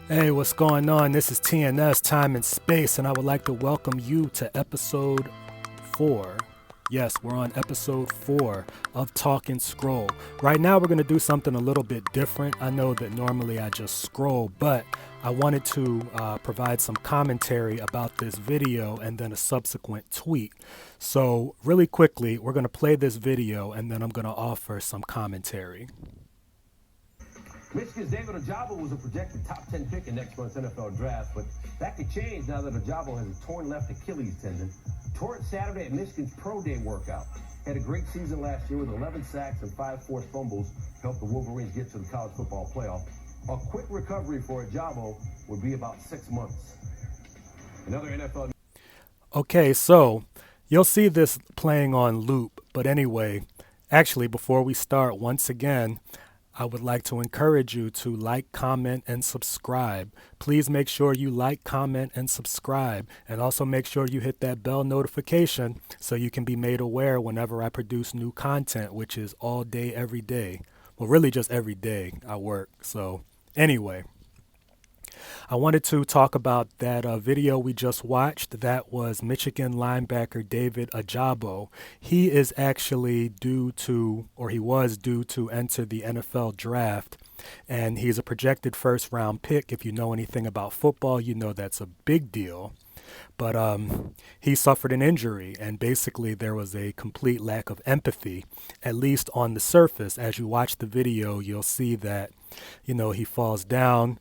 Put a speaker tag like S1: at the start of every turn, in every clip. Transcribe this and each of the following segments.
S1: Hey, what's going on? This is TNS Time and Space, and I would like to welcome you to episode 4. Yes, we're on episode 4 of Talk and Scroll. Right now, we're going to do something a little bit different. I know that normally I just scroll, but I wanted to provide some commentary about this video and then a subsequent tweet. So, really quickly, we're going to play this video and then I'm going to offer some commentary.
S2: Michigan's David Ojabo was a projected top 10 pick in next month's NFL draft, but that could change now that Ojabo has a torn left Achilles tendon. Tore it Saturday at Michigan's Pro Day workout. Had a great season last year with 11 sacks and 5 forced fumbles, helped the Wolverines get to the college football playoff. A quick recovery for Ojabo would be about 6 months. Another NFL.
S1: Okay, so you'll see this playing on loop, but anyway, actually, before we start, once again, I would like to encourage you to like, comment, and subscribe. Please make sure you like, comment, and subscribe. And also make sure you hit that bell notification so you can be made aware whenever I produce new content, which is all day, every day. Well, really just every day I work. So anyway, I wanted to talk about that video we just watched. That was Michigan linebacker David Ojabo. He is actually due to, or he was due to enter the NFL draft. And he's a projected first round pick. If you know anything about football, you know that's a big deal. But he suffered an injury, and basically there was a complete lack of empathy, at least on the surface. As you watch the video, you'll see that, he falls down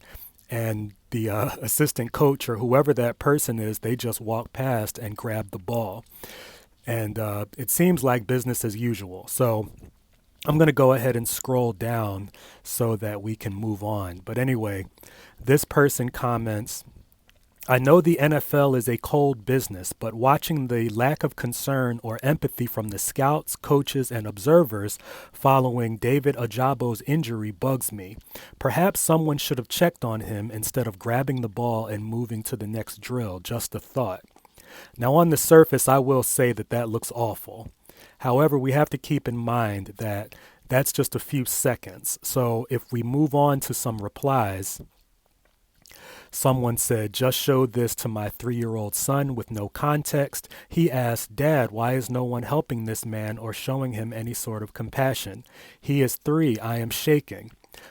S1: and the assistant coach or whoever that person is, they just walk past and grab the ball. And it seems like business as usual. So I'm going to go ahead and scroll down so that we can move on. But anyway, this person comments, I know the NFL is a cold business, but watching the lack of concern or empathy from the scouts, coaches, and observers following David Ojabo's injury bugs me. Perhaps someone should have checked on him instead of grabbing the ball and moving to the next drill. Just a thought. Now, on the surface, I will say that that looks awful. However, we have to keep in mind that that's just a few seconds. So if we move on to some replies, someone said, just showed this to my 3-year-old son with no context. He asked, Dad, why is no one helping this man or showing him any sort of compassion? He is 3. I am shaking.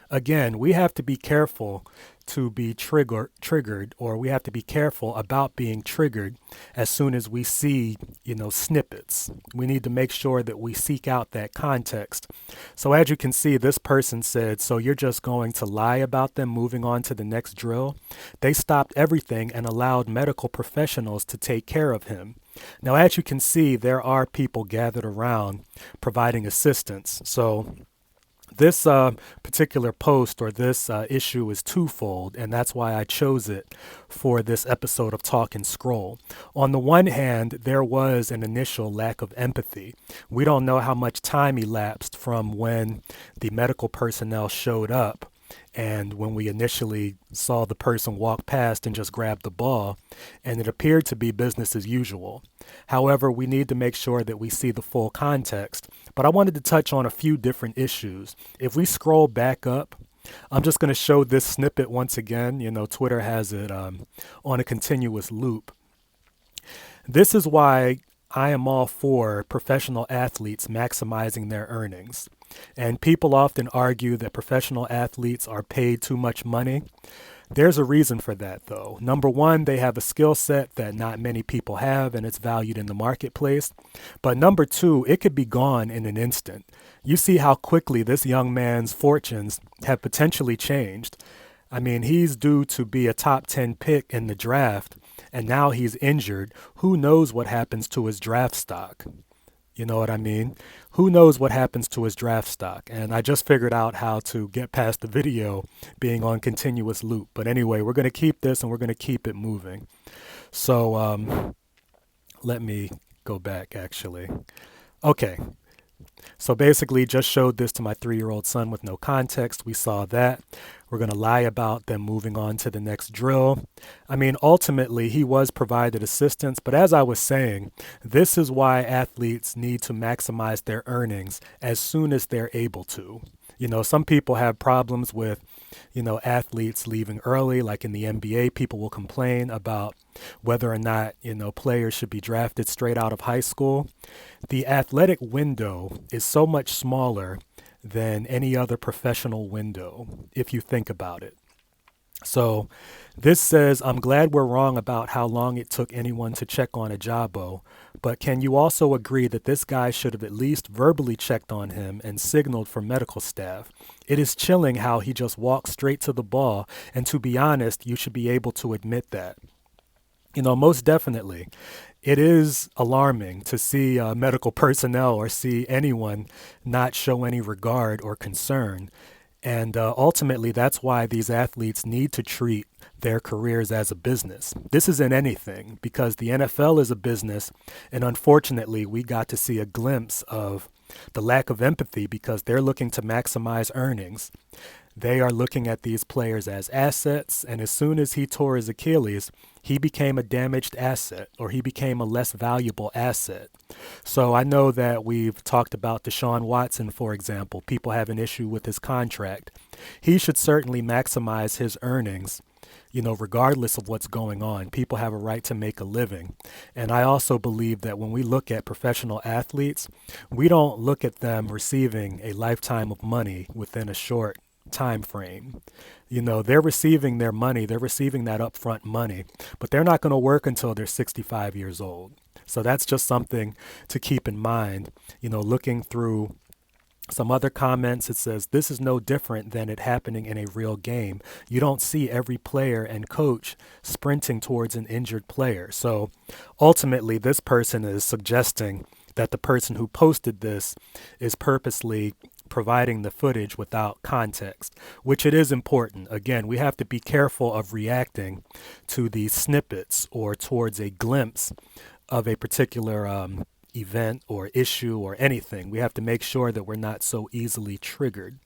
S1: Again, we have to be careful to be triggered, or we have to be careful about being triggered as soon as we see, snippets. We need to make sure that we seek out that context. So as you can see, this person said, so you're just going to lie about them moving on to the next drill? They stopped everything and allowed medical professionals to take care of him. Now, as you can see, there are people gathered around providing assistance. So this particular post or this issue is twofold, and that's why I chose it for this episode of Talk and Scroll. On the one hand, there was an initial lack of empathy. We don't know how much time elapsed from when the medical personnel showed up and when we initially saw the person walk past and just grab the ball, and it appeared to be business as usual. However, we need to make sure that we see the full context. But I wanted to touch on a few different issues. If we scroll back up, I'm just going to show this snippet once again. Twitter has it on a continuous loop. This is why I am all for professional athletes maximizing their earnings. And people often argue that professional athletes are paid too much money. There's a reason for that, though. Number one, they have a skill set that not many people have, and it's valued in the marketplace. But number two, it could be gone in an instant. You see how quickly this young man's fortunes have potentially changed. I mean, he's due to be a top 10 pick in the draft, and now he's injured. Who knows what happens to his draft stock? You know what I mean? Who knows what happens to his draft stock? And I just figured out how to get past the video being on continuous loop. But anyway, we're going to keep this and we're going to keep it moving. So let me go back, actually. Okay. So basically just showed this to my 3-year-old son with no context. We saw that. We're going to lie about them moving on to the next drill. I mean, ultimately, he was provided assistance. But as I was saying, this is why athletes need to maximize their earnings as soon as they're able to. Some people have problems with athletes leaving early, like in the NBA, people will complain about whether or not, players should be drafted straight out of high school. The athletic window is so much smaller than any other professional window, if you think about it. So this says, I'm glad we're wrong about how long it took anyone to check on Ajabo, but can you also agree that this guy should have at least verbally checked on him and signaled for medical staff? It is chilling how he just walked straight to the ball, and to be honest, you should be able to admit that. Most definitely. It is alarming to see medical personnel or see anyone not show any regard or concern. And ultimately, that's why these athletes need to treat their careers as a business. This isn't anything because the NFL is a business. And unfortunately, we got to see a glimpse of the lack of empathy because they're looking to maximize earnings. They are looking at these players as assets, and as soon as he tore his Achilles, he became a damaged asset, or he became a less valuable asset. So I know that we've talked about Deshaun Watson, for example. People have an issue with his contract. He should certainly maximize his earnings, regardless of what's going on. People have a right to make a living. And I also believe that when we look at professional athletes, we don't look at them receiving a lifetime of money within a short time frame. They're receiving their money, they're receiving that upfront money, but they're not going to work until they're 65 years old. So that's just something to keep in mind. Looking through some other comments, it says, this is no different than it happening in a real game. You don't see every player and coach sprinting towards an injured player. So ultimately, this person is suggesting that the person who posted this is purposely providing the footage without context, which it is important. Again, we have to be careful of reacting to these snippets or towards a glimpse of a particular event or issue or anything. We have to make sure that we're not so easily triggered.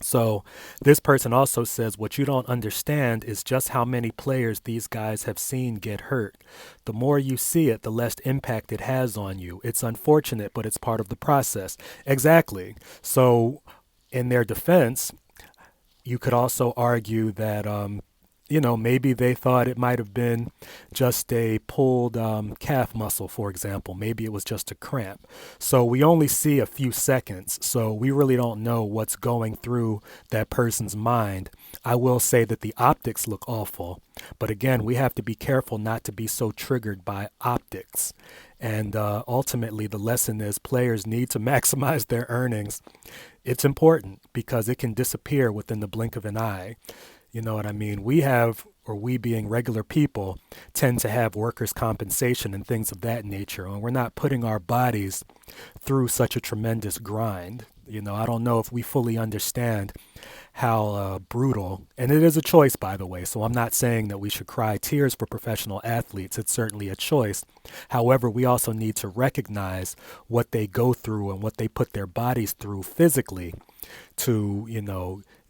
S1: So this person also says, what you don't understand is just how many players these guys have seen get hurt. The more you see it, the less impact it has on you. It's unfortunate, but it's part of the process. Exactly. So in their defense, you could also argue that, maybe they thought it might have been just a pulled calf muscle, for example. Maybe it was just a cramp. So we only see a few seconds, so we really don't know what's going through that person's mind. I will say that the optics look awful, but again, we have to be careful not to be so triggered by optics. And ultimately, the lesson is players need to maximize their earnings. It's important because it can disappear within the blink of an eye. You know what I mean? We being regular people tend to have workers' compensation and things of that nature. And we're not putting our bodies through such a tremendous grind. I don't know if we fully understand how brutal, and it is a choice, by the way. So I'm not saying that we should cry tears for professional athletes. It's certainly a choice. However, we also need to recognize what they go through and what they put their bodies through physically to,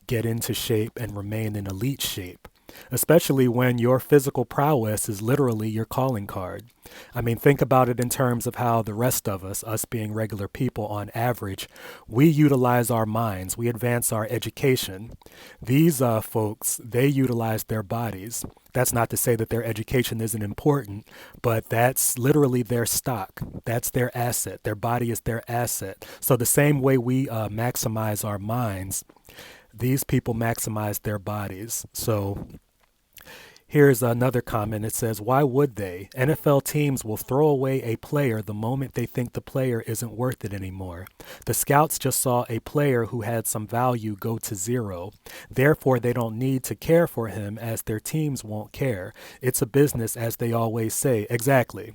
S1: get into shape and remain in elite shape, especially when your physical prowess is literally your calling card. I mean, think about it in terms of how the rest of us being regular people on average, we utilize our minds, we advance our education. These folks, they utilize their bodies. That's not to say that their education isn't important, but that's literally their stock. That's their asset. Their body is their asset. So the same way we maximize our minds, these people maximize their bodies. So here's another comment. It says, why would they? NFL teams will throw away a player the moment they think the player isn't worth it anymore. The scouts just saw a player who had some value go to zero. Therefore, they don't need to care for him as their teams won't care. It's a business, as they always say. Exactly.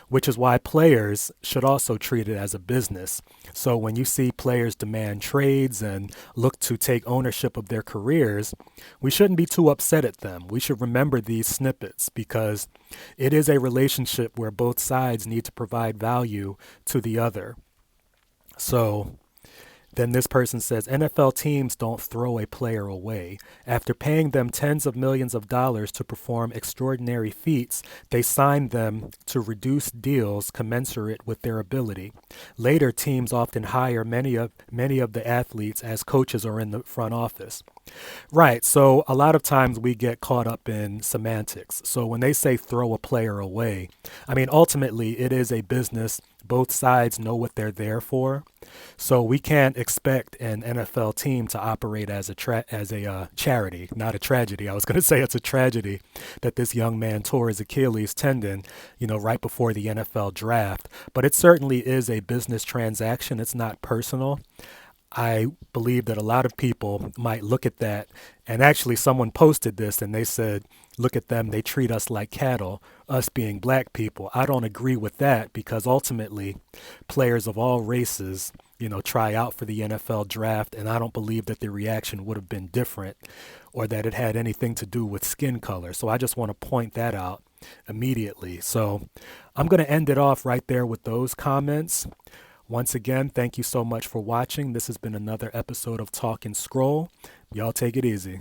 S1: Which is why players should also treat it as a business. So when you see players demand trades and look to take ownership of their careers, we shouldn't be too upset at them. We should remember these snippets because it is a relationship where both sides need to provide value to the other. So Then this person says NFL teams don't throw a player away. After paying them tens of millions of dollars to perform extraordinary feats, they sign them to reduced deals commensurate with their ability. Later, teams often hire many of the athletes as coaches or in the front office. Right. So a lot of times we get caught up in semantics. So when they say throw a player away, I mean, ultimately it is a business. Both sides know what they're there for. So we can't expect an NFL team to operate as a charity, not a tragedy. I was going to say it's a tragedy that this young man tore his Achilles tendon, right before the NFL draft. But it certainly is a business transaction. It's not personal. I believe that a lot of people might look at that, and actually someone posted this and they said, look at them, they treat us like cattle, us being black people. I don't agree with that because ultimately players of all races, try out for the NFL draft, and I don't believe that the reaction would have been different or that it had anything to do with skin color. So I just want to point that out immediately. So I'm going to end it off right there with those comments. Once again, thank you so much for watching. This has been another episode of Talk and Scroll. Y'all take it easy.